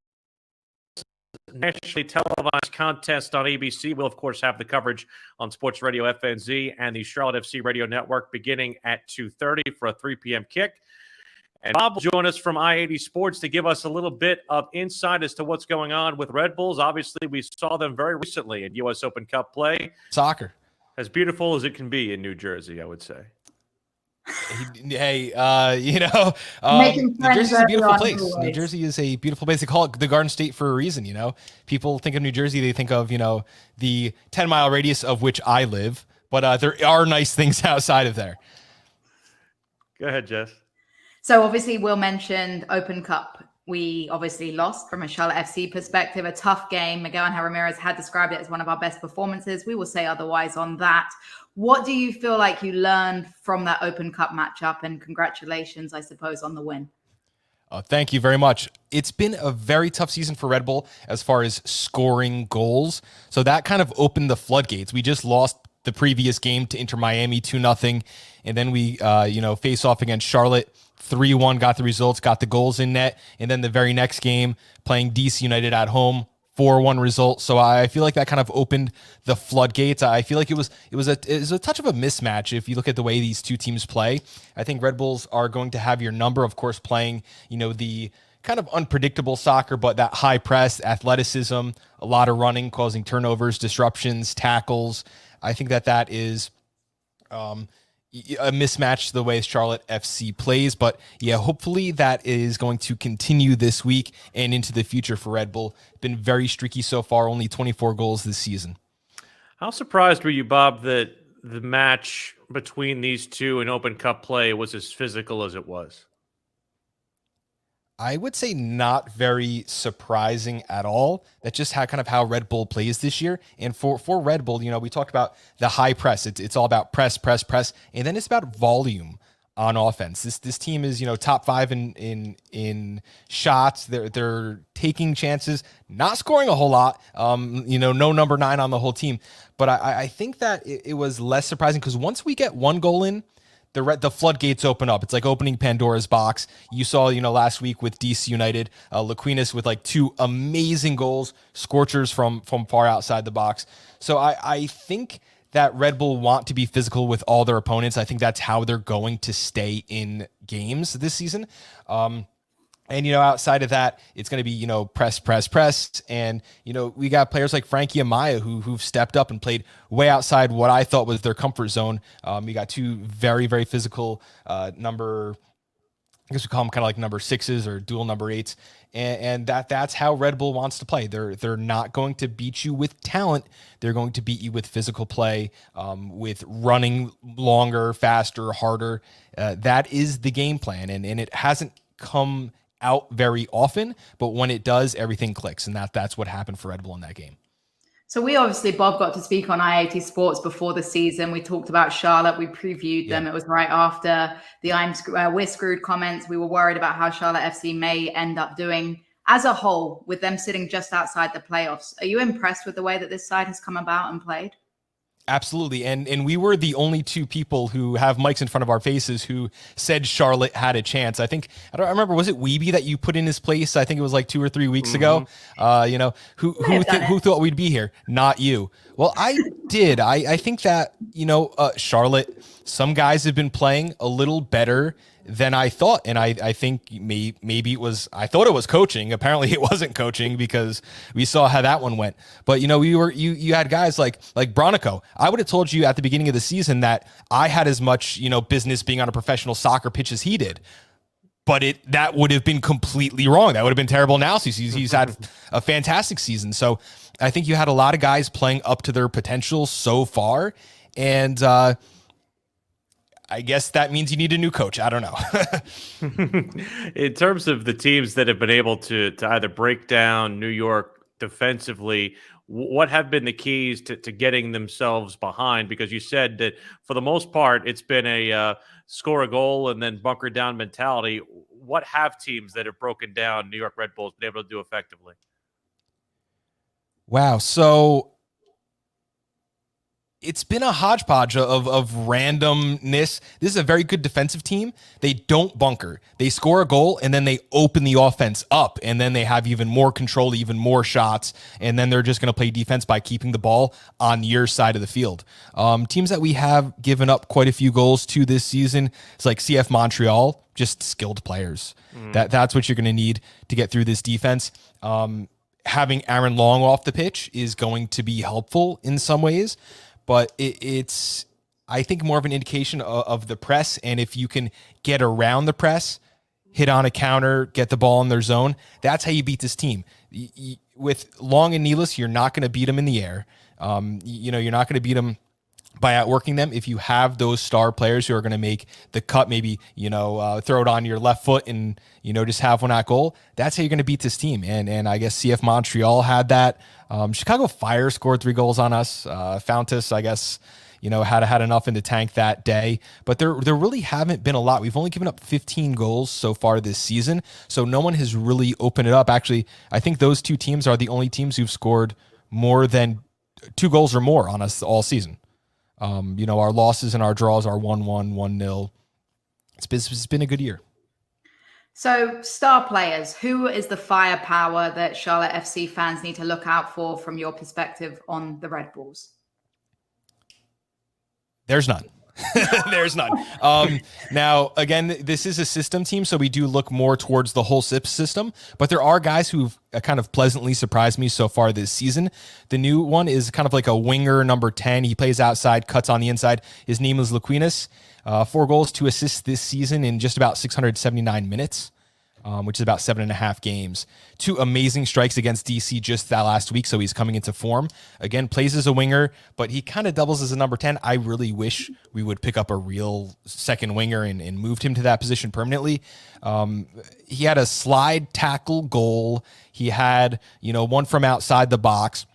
Nationally televised contest on ABC. We'll, of course, have the coverage on Sports Radio FNZ and the Charlotte FC Radio Network beginning at 2:30 for a 3 p.m. kick. And Bob will join us from I-80 Sports to give us a little bit of insight as to what's going on with Red Bulls. Obviously, we saw them very recently in U.S. Open Cup play. Soccer. As beautiful as it can be in New Jersey, I would say. Hey, Making New friends Jersey is a beautiful everyone place. always. New Jersey is a beautiful place. They call it the Garden State for a reason, you know. People think of New Jersey, they think of, the 10-mile radius of which I live. But there are nice things outside of there. Go ahead, Jess. So obviously, Will mentioned Open Cup. We obviously lost from a Charlotte FC perspective, a tough game. Miguel and Ramirez had described it as one of our best performances. We will say otherwise on that. What do you feel like you learned from that Open Cup matchup? And congratulations, I suppose, on the win. Thank you very much. It's been a very tough season for Red Bull as far as scoring goals. So that kind of opened the floodgates. We just lost the previous game to Inter Miami 2-0. And then we, face off against Charlotte 3-1, got the results, got the goals in net. And then the very next game playing DC United at home, 4-1 result. So I feel like that kind of opened the floodgates. I feel like it was a touch of a mismatch if you look at the way these two teams play. I think Red Bulls are going to have your number, of course, playing, the kind of unpredictable soccer, but that high press, athleticism, a lot of running, causing turnovers, disruptions, tackles. I think that is a mismatch to the way Charlotte FC plays. But yeah, hopefully that is going to continue this week and into the future for Red Bull. Been very streaky so far, only 24 goals this season. How surprised were you, Bob, that the match between these two in Open Cup play was as physical as it was? I would say not very surprising at all. That's just how Red Bull plays this year. And for Red Bull, we talked about the high press. It's all about press, and then it's about volume on offense. This team is top 5 in shots. They're taking chances, not scoring a whole lot. No number 9 on the whole team. But I think that it was less surprising because once we get one goal in, the floodgates open up. It's like opening Pandora's box. You saw, last week with DC United, Laquinas with like 2 amazing goals, scorchers from far outside the box. So I think that Red Bull want to be physical with all their opponents. I think that's how they're going to stay in games this season. And, outside of that, it's going to be, press. And, we got players like Frankie and Amaya who've stepped up and played way outside what I thought was their comfort zone. We got 2 very, very physical number I guess we call them kind of like number 6s or dual number 8s. And that's how Red Bull wants to play. They're not going to beat you with talent. They're going to beat you with physical play, with running longer, faster, harder. That is the game plan. And it hasn't come out very often, but when it does, everything clicks. And that's what happened for Red Bull in that game. So we obviously, Bob, got to speak on I-80 Sports before the season. We talked about Charlotte. We previewed them. It was right after the we're screwed comments. We were worried about how Charlotte FC may end up doing as a whole with them sitting just outside the playoffs. Are you impressed with the way that this side has come about and played? Absolutely. And we were the only two people who have mics in front of our faces who said Charlotte had a chance. I remember, was it Weeby that you put in his place? I think it was like 2 or 3 weeks ago. Who thought we'd be here? Not you. Well, I did. I think that, Charlotte, some guys have been playing a little better than I thought. And I think maybe it was, I thought it was coaching. Apparently it wasn't coaching because we saw how that one went. But, you had guys like Bronico. I would have told you at the beginning of the season that I had as much, business being on a professional soccer pitch as he did. But that would have been completely wrong. That would have been terrible analysis. He's had a fantastic season. So I think you had a lot of guys playing up to their potential so far. And, I guess that means you need a new coach. I don't know. In terms of the teams that have been able to either break down New York defensively, what have been the keys to getting themselves behind? Because you said that for the most part, it's been a score a goal and then bunker down mentality. What have teams that have broken down New York Red Bulls been able to do effectively? Wow. So it's been a hodgepodge of randomness. This is a very good defensive team. They don't bunker. They score a goal, and then they open the offense up, and then they have even more control, even more shots, and then they're just going to play defense by keeping the ball on your side of the field. Teams that we have given up quite a few goals to this season, it's like CF Montreal, just skilled players. That's what you're going to need to get through this defense. Having Aaron Long off the pitch is going to be helpful in some ways, but it's, I think, more of an indication of the press. And if you can get around the press, hit on a counter, get the ball in their zone, that's how you beat this team. With Long and Nealis, you're not going to beat them in the air. You're not going to beat them by outworking them. If you have those star players who are going to make the cut, maybe, throw it on your left foot and, just have one at goal, that's how you're going to beat this team. And I guess CF Montreal had that. Chicago Fire scored 3 goals on us. Fountas, I guess, had enough in the tank that day. But there really haven't been a lot. We've only given up 15 goals so far this season, so no one has really opened it up. Actually, I think those 2 teams are the only teams who've scored more than 2 goals or more on us all season. Our losses and our draws are 1-1, 1-0. It's been a good year. So, star players, who is the firepower that Charlotte FC fans need to look out for from your perspective on the Red Bulls? There's none. There's none. Now, again, this is a system team, so we do look more towards the whole SIP system, but there are guys who've kind of pleasantly surprised me so far this season. The new one is kind of like a winger, number 10. He plays outside, cuts on the inside. His name is Laquinas. 4 goals, 2 assists this season in just about 679 minutes. Which is about 7.5 games. 2 amazing strikes against DC just that last week, so he's coming into form. Again, plays as a winger, but he kind of doubles as a number 10. I really wish we would pick up a real second winger and moved him to that position permanently. He had a slide tackle goal. He had, one from outside the box.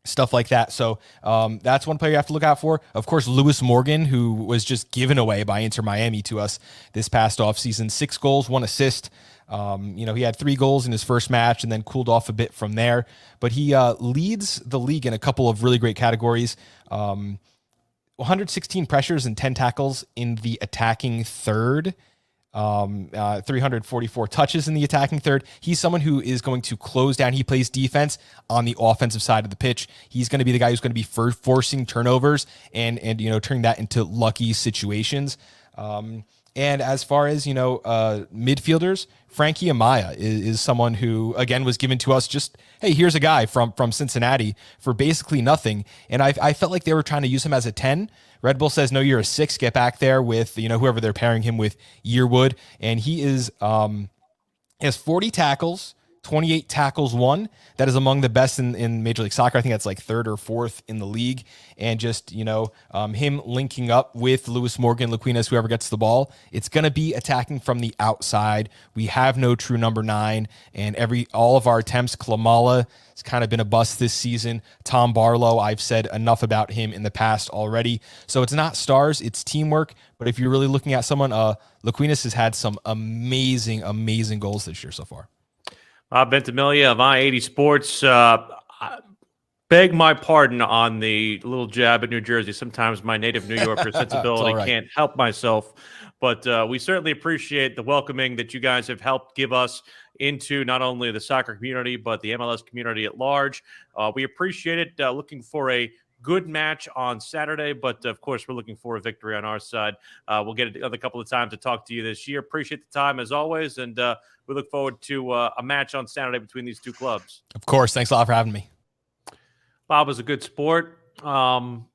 Stuff like that. So that's one player you have to look out for. Of course, Lewis Morgan, who was just given away by Inter Miami to us this past offseason. 6 goals, 1 assist. He had 3 goals in his first match and then cooled off a bit from there. But he leads the league in a couple of really great categories. 116 pressures and 10 tackles in the attacking third. 344 touches in the attacking third. He's someone who is going to close down. He plays defense on the offensive side of the pitch. He's going to be the guy who's going to be forcing turnovers and turning that into lucky situations. And as far as, midfielders, Frankie Amaya is someone who, again, was given to us just, hey, here's a guy from Cincinnati for basically nothing. And I felt like they were trying to use him as a 10. Red Bull says, no, you're a 6. Get back there with, whoever they're pairing him with, Yearwood. And he is he has 40 tackles, 28 tackles won. That is among the best in Major League Soccer. I think that's like 3rd or 4th in the league. And just, him linking up with Lewis Morgan, Laquinas, whoever gets the ball, it's going to be attacking from the outside. We have no true number 9. And all of our attempts, Klamala has kind of been a bust this season. Tom Barlow, I've said enough about him in the past already. So it's not stars, it's teamwork. But if you're really looking at someone, Laquinas has had some amazing, amazing goals this year so far. Ventimiglia of I-80 Sports. Beg my pardon on the little jab at New Jersey. Sometimes my native New Yorker sensibility can't help myself. But we certainly appreciate the welcoming that you guys have helped give us into not only the soccer community, but the MLS community at large. We appreciate it. Looking for a good match on Saturday, but of course, we're looking for a victory on our side. We'll get another couple of times to talk to you this year. Appreciate the time as always, and we look forward to a match on Saturday between these two clubs. Of course. Thanks a lot for having me. Bob was a good sport. I'm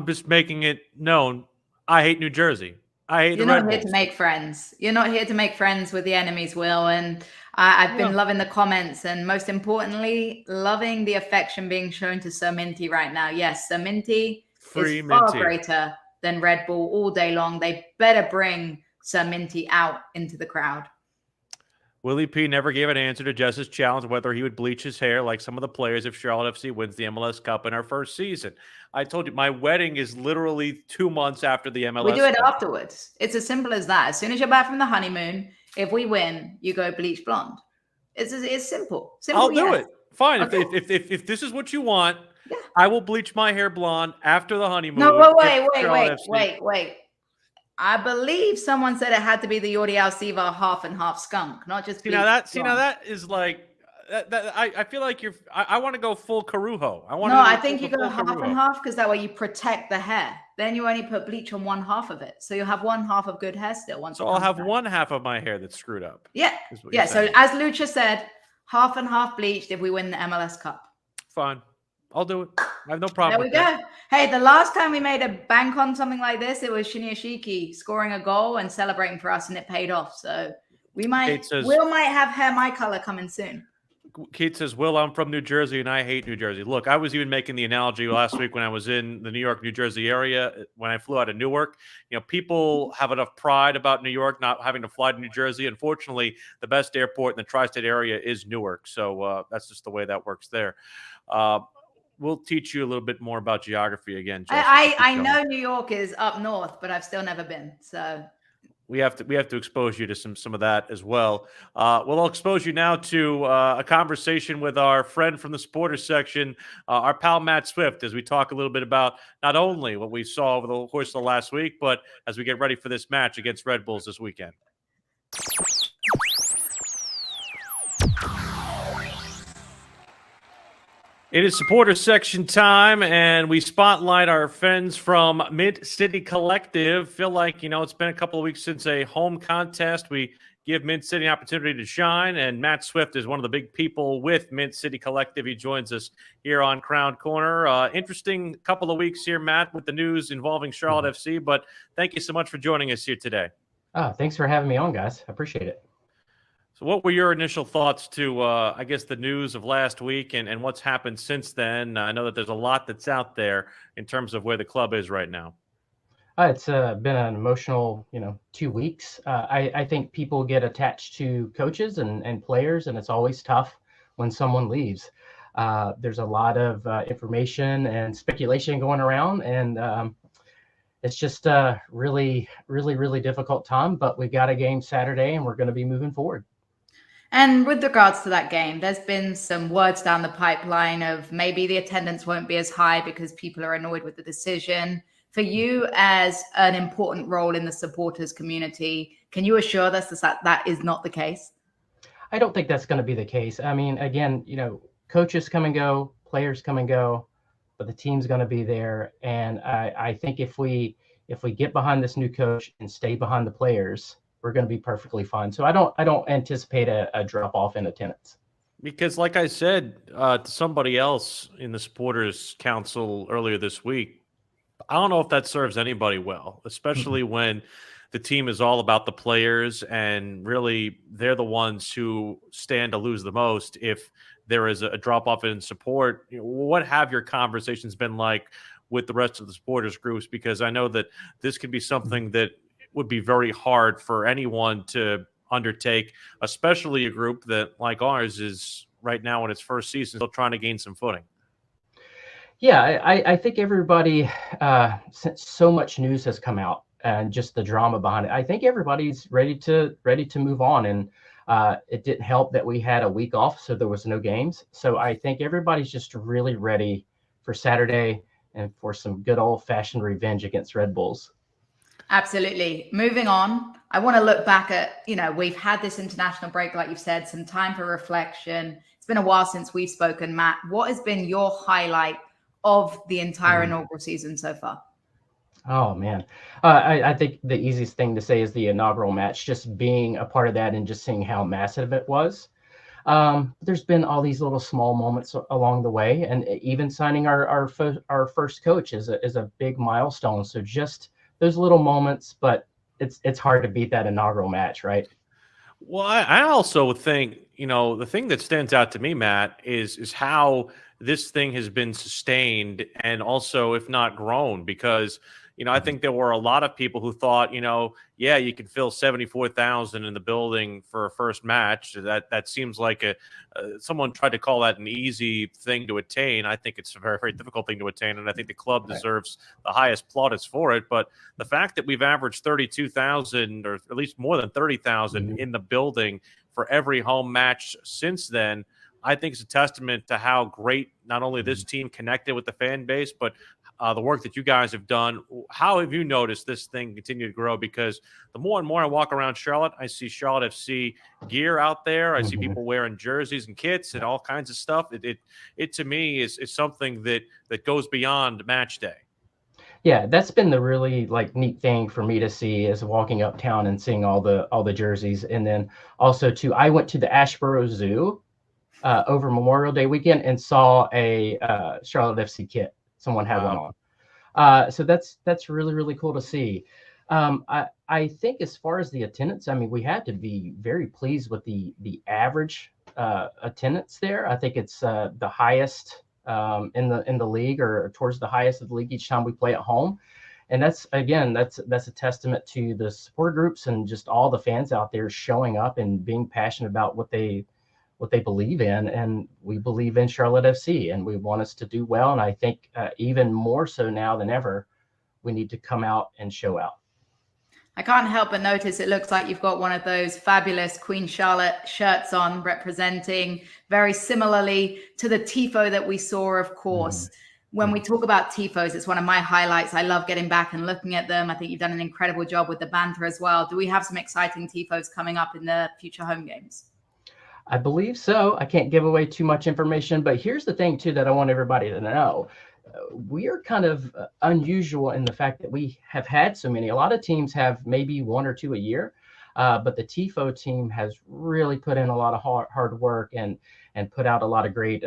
just making it known. I hate New Jersey. I hate You're the Red not here Bulls. to make friends. You're not here to make friends with the enemies, Will. And I've been loving the comments, and most importantly, loving the affection being shown to Sir Minty right now. Yes, Sir Minty is far greater than Red Bull all day long. They better bring Sir Minty out into the crowd. Willie P never gave an answer to Jess's challenge whether he would bleach his hair like some of the players if Charlotte FC wins the MLS Cup in our first season. I told you, my wedding is literally 2 months after the MLS We do it Cup. afterwards. It's as simple as that. As soon as you're back from the honeymoon, if we win, you go bleach blonde. It's simple. I'll do yes. it. Fine. Okay. If this is what you want, Yeah. I will bleach my hair blonde after the honeymoon. No, if Charlotte FC wait. I believe someone said it had to be the Jordi Alcivar half and half skunk, not just bleach blonde. that is like I feel like I want to go full Carujo. I think you go half and half because that way you protect the hair. Then you only put bleach on one half of it, so you'll have one half of good hair still. So I'll have one half of my hair that's screwed up. Yeah. So as Lucha said, half and half bleached if we win the MLS Cup. Fine, I'll do it. I have no problem. There we go. Hey, the last time we made a bank on something like this, it was Shiniashiki scoring a goal and celebrating for us, and it paid off. So Will might have hair my color coming soon. Kate says, Will, I'm from New Jersey and I hate New Jersey. Look, I was even making the analogy last week when I was in the New York, New Jersey area, when I flew out of Newark. People have enough pride about New York not having to fly to New Jersey. Unfortunately, the best airport in the tri-state area is Newark. So that's just the way that works there. We'll teach you a little bit more about geography again. Jess, I know New York is up north, but I've still never been. So we have to expose you to some of that as well. We'll expose you now to a conversation with our friend from the supporters section, our pal Matt Swift, as we talk a little bit about not only what we saw over the course of the last week, but as we get ready for this match against Red Bulls this weekend. It is supporter section time, and we spotlight our friends from Mid-City Collective. Feel like, it's been a couple of weeks since a home contest. We give Mid-City an opportunity to shine, and Matt Swift is one of the big people with Mid-City Collective. He joins us here on Crown Corner. Interesting couple of weeks here, Matt, with the news involving Charlotte FC, but thank you so much for joining us here today. Thanks for having me on, guys. I appreciate it. So what were your initial thoughts to, I guess, the news of last week and what's happened since then? I know that there's a lot that's out there in terms of where the club is right now. It's been an emotional, 2 weeks. I think people get attached to coaches and players, and it's always tough when someone leaves. There's a lot of information and speculation going around, and it's just a really, really, really difficult time. But we got a game Saturday, and we're going to be moving forward. And with regards to that game, there's been some words down the pipeline of maybe the attendance won't be as high because people are annoyed with the decision. For you, as an important role in the supporters community, can you assure us that is not the case? I don't think that's going to be the case. I mean, again, coaches come and go, players come and go, but the team's going to be there. And I think if we if we get behind this new coach and stay behind the players, we're going to be perfectly fine. So I don't anticipate a drop off in attendance. Because, like I said to somebody else in the Supporters Council earlier this week, I don't know if that serves anybody well, especially when the team is all about the players and really they're the ones who stand to lose the most if there is a drop off in support. What have your conversations been like with the rest of the supporters groups? Because I know that this could be something that would be very hard for anyone to undertake, especially a group that, like ours, is right now in its first season, still trying to gain some footing. Yeah, I think everybody, since so much news has come out and just the drama behind it, I think everybody's ready to move on. And it didn't help that we had a week off, so there was no games. So I think everybody's just really ready for Saturday and for some good old fashioned revenge against Red Bulls. Absolutely. Moving on, I want to look back at, we've had this international break, like you've said, some time for reflection. It's been a while since we've spoken. Matt, what has been your highlight of the entire inaugural season so far? Oh, man. I think the easiest thing to say is the inaugural match, just being a part of that and just seeing how massive it was. There's been all these little small moments along the way, and even signing our first coach is a big milestone. So just those little moments, but it's hard to beat that inaugural match, right? Well, I also think, the thing that stands out to me, Matt, is how this thing has been sustained and also, if not grown, because, I think there were a lot of people who thought, yeah, you can fill 74,000 in the building for a first match. That seems like someone tried to call that an easy thing to attain. I think it's a very, very difficult thing to attain, and I think the club deserves the highest plaudits for it. But the fact that we've averaged 32,000 or at least more than 30,000 in the building for every home match since then, I think it's a testament to how great not only this team connected with the fan base, but the work that you guys have done. How have you noticed this thing continue to grow? Because the more and more I walk around Charlotte, I see Charlotte FC gear out there. I see people wearing jerseys and kits and all kinds of stuff. It to me is something that goes beyond match day. Yeah, that's been the really neat thing for me to see, is walking uptown and seeing all the jerseys. And then also too, I went to the Ashboro Zoo over Memorial Day weekend and saw a Charlotte FC kit. Someone had one on. So that's really, really cool to see. I think as far as the attendance, I mean, we had to be very pleased with the average attendance there. I think it's the highest in the league, or towards the highest of the league each time we play at home. And that's a testament to the support groups and just all the fans out there showing up and being passionate about what they believe in. And we believe in Charlotte FC, and we want us to do well. And I think even more so now than ever, we need to come out and show out. I can't help but notice it looks like you've got one of those fabulous Queen Charlotte shirts on, representing very similarly to the tifo that we saw, of course. When we talk about tifos, it's one of my highlights. I love getting back and looking at them. I think you've done an incredible job with the banter as well. Do we have some exciting tifos coming up in the future home games? I believe so. I can't give away too much information, but here's the thing too that I want everybody to know. We are kind of unusual in the fact that we have had so many. A lot of teams have maybe one or two a year, but the tifo team has really put in a lot of hard work and put out a lot of great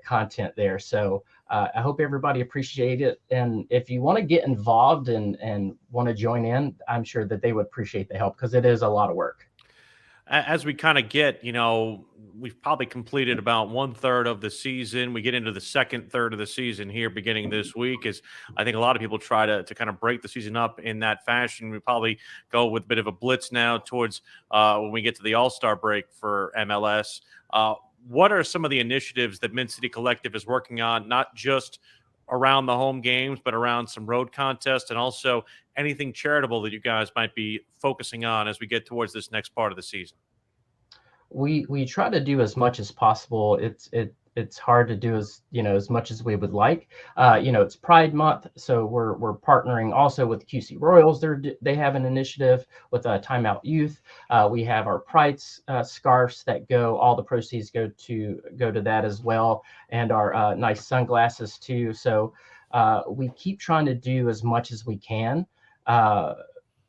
content there. So I hope everybody appreciates it. And if you want to get involved and want to join in, I'm sure that they would appreciate the help, because it is a lot of work. As we kind of get, we've probably completed about 1/3 of the season. We get into the second third of the season here beginning this week, as I think a lot of people try to kind of break the season up in that fashion. We probably go with a bit of a blitz now towards when we get to the All-Star break for MLS. What are some of the initiatives that Mid City Collective is working on, not just around the home games, but around some road contests, and also anything charitable that you guys might be focusing on as we get towards this next part of the season? We try to do as much as possible. It's hard to do as much as we would like. It's Pride Month, so we're partnering also with QC Royals. They have an initiative with Timeout Youth. We have our Pride scarves that all the proceeds go to that as well, and our nice sunglasses too. So we keep trying to do as much as we can.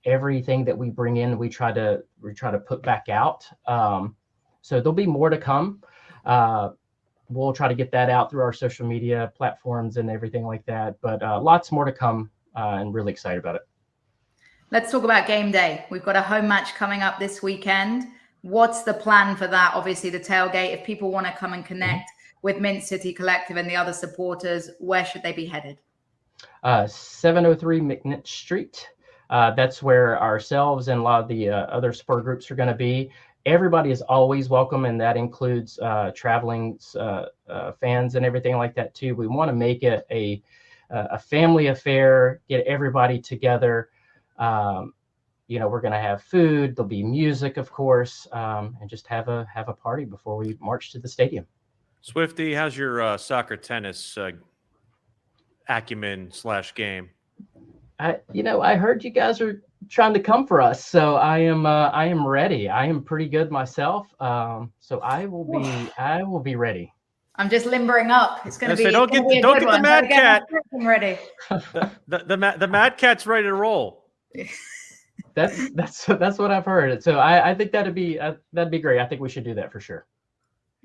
Everything that we bring in, we try to put back out. So there'll be more to come. We'll try to get that out through our social media platforms and everything like that. But lots more to come, and really excited about it. Let's talk about game day. We've got a home match coming up this weekend. What's the plan for that? Obviously, the tailgate. If people want to come and connect with Mint City Collective and the other supporters, where should they be headed? 703 McNitt Street. That's where ourselves and a lot of the other support groups are going to be. Everybody is always welcome, and that includes traveling fans and everything like that too. We want to make it a family affair, get everybody together. We're going to have food. There'll be music, of course, and just have a party before we march to the stadium. Swifty, how's your soccer tennis acumen / game? I heard you guys are trying to come for us, so I am ready. I am pretty good myself, so I will be ready. I'm just limbering up. It's going to be. Don't get the Mad Cat. I'm ready. the Mad Cat's ready to roll. That's what I've heard. So I think that'd be great. I think we should do that for sure.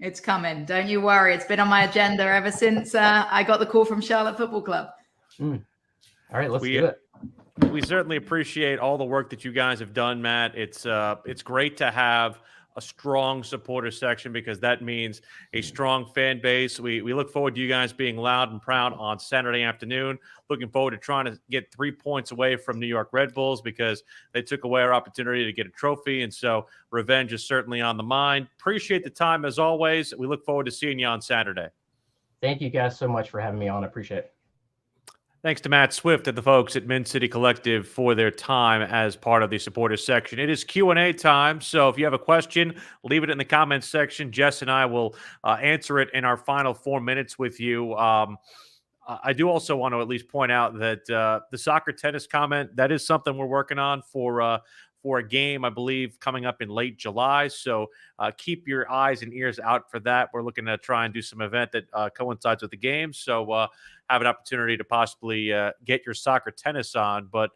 It's coming. Don't you worry. It's been on my agenda ever since I got the call from Charlotte Football Club. All right, let's do it. We certainly appreciate all the work that you guys have done, Matt. It's great to have a strong supporter section because that means a strong fan base. We look forward to you guys being loud and proud on Saturday afternoon. Looking forward to trying to get 3 points away from New York Red Bulls because they took away our opportunity to get a trophy. And so revenge is certainly on the mind. Appreciate the time as always. We look forward to seeing you on Saturday. Thank you guys so much for having me on. I appreciate it. Thanks to Matt Swift and the folks at Mint City Collective for their time as part of the supporters section. It is Q&A time, so if you have a question, leave it in the comments section. Jess and I will answer it in our final 4 minutes with you. I do also want to at least point out that the soccer tennis comment, that is something we're working on for a game, I believe, coming up in late July. So keep your eyes and ears out for that. We're looking to try and do some event that coincides with the game. So have an opportunity to possibly get your soccer tennis on. But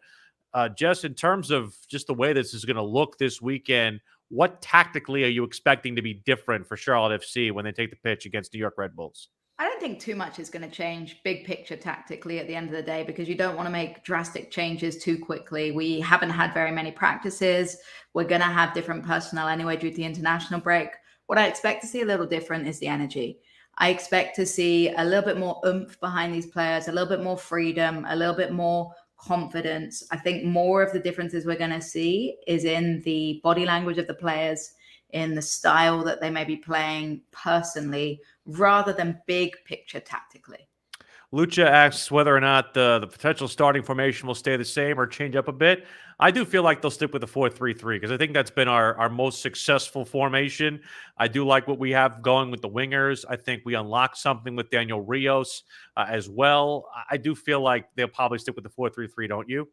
Jess, in terms of just the way this is going to look this weekend, what tactically are you expecting to be different for Charlotte FC when they take the pitch against New York Red Bulls? I don't think too much is going to change big picture tactically at the end of the day because you don't want to make drastic changes too quickly. We haven't had very many practices. We're going to have different personnel anyway due to the international break. What I expect to see a little different is the energy. I expect to see a little bit more oomph behind these players, a little bit more freedom, a little bit more confidence. I think more of the differences we're going to see is in the body language of the players, in the style that they may be playing personally, rather than big picture tactically. Lucha asks whether or not the potential starting formation will stay the same or change up a bit. I do feel like they'll stick with the 4-3-3 because I think that's been our most successful formation. I do like what we have going with the wingers. I think we unlocked something with Daniel Rios as well. I do feel like they'll probably stick with the 4-3-3, don't you?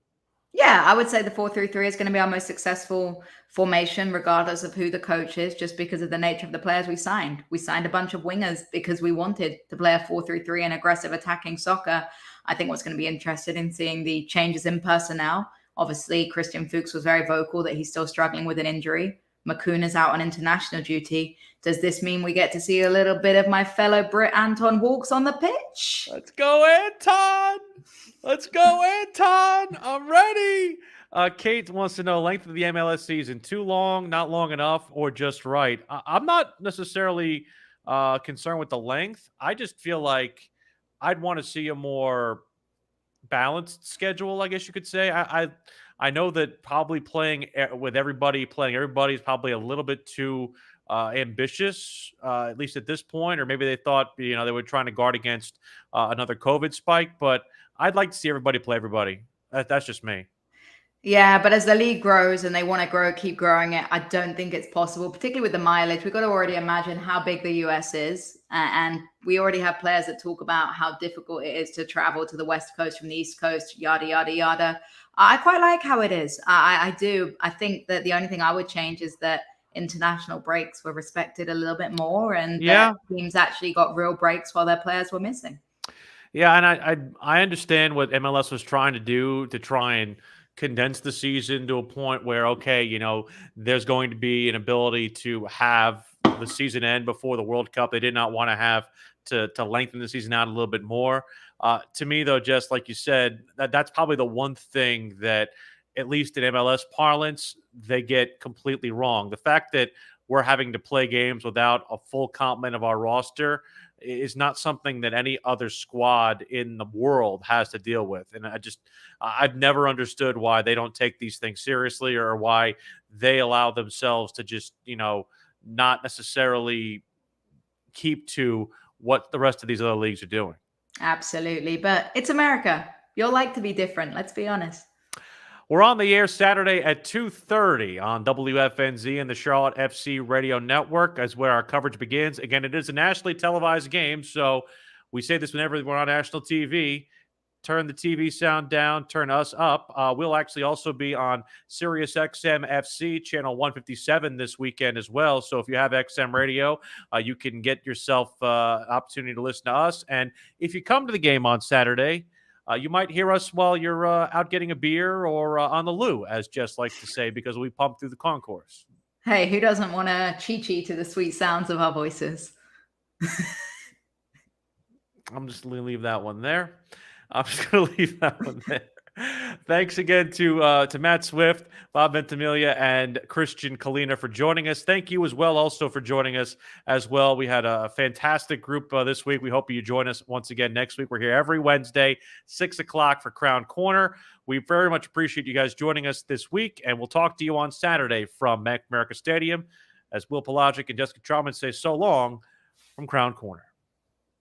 Yeah, I would say the 4-3-3 is going to be our most successful formation, regardless of who the coach is, just because of the nature of the players we signed. We signed a bunch of wingers because we wanted to play a 4-3-3 and aggressive attacking soccer. I think what's going to be interested in seeing the changes in personnel. Obviously, Christian Fuchs was very vocal that he's still struggling with an injury. Makun is out on international duty. Does this mean we get to see a little bit of my fellow Brit Anton Walks on the pitch? Let's go, Anton! Let's go, Anton! I'm ready! Kate wants to know length of the MLS season. Too long, not long enough, or just right? I'm not necessarily concerned with the length. I just feel like I'd want to see a more balanced schedule, I guess you could say. I know that probably playing with everybody is probably a little bit too ambitious, at least at this point, or maybe they thought, they were trying to guard against another COVID spike, but I'd like to see everybody play everybody. That's just me. Yeah, but as the league grows and they want to keep growing it, I don't think it's possible, particularly with the mileage. We've got to already imagine how big the US is. And we already have players that talk about how difficult it is to travel to the West Coast from the East Coast, yada, yada, yada. I quite like how it is. I do. I think that the only thing I would change is that international breaks were respected a little bit more and that teams actually got real breaks while their players were missing. Yeah, and I understand what MLS was trying to do to try and condense the season to a point where, okay, you know, there's going to be an ability to have the season end before the World Cup. They did not want to have to lengthen the season out a little bit more. To me, though, just like you said, that's probably the one thing that, at least in MLS parlance, they get completely wrong. The fact that we're having to play games without a full complement of our roster is not something that any other squad in the world has to deal with. And I've never understood why they don't take these things seriously, or why they allow themselves to just, you know, not necessarily keep to what the rest of these other leagues are doing. Absolutely. But it's America. You'll like to be different. Let's be honest. We're on the air Saturday at 2:30 on WFNZ and the Charlotte FC Radio Network, as where our coverage begins. Again, it is a nationally televised game, so we say this whenever we're on national TV. Turn the TV sound down, turn us up. We'll actually also be on Sirius XM FC channel 157 this weekend as well. So if you have XM radio, you can get yourself an opportunity to listen to us. And if you come to the game on Saturday, you might hear us while you're out getting a beer or on the loo, as Jess likes to say, because we pump through the concourse. Hey, who doesn't want to chi-chi to the sweet sounds of our voices? I'm just going to leave that one there. Thanks again to Matt Swift, Bob Ventimiglia, and Christian Colina for joining us. Thank you as well also for joining us as well. We had a fantastic group this week. We hope you join us once again next week. We're here every Wednesday, 6 o'clock for Crown Corner. We very much appreciate you guys joining us this week, and we'll talk to you on Saturday from Bank of America Stadium as Will Pelagic and Jessica Trauman say so long from Crown Corner.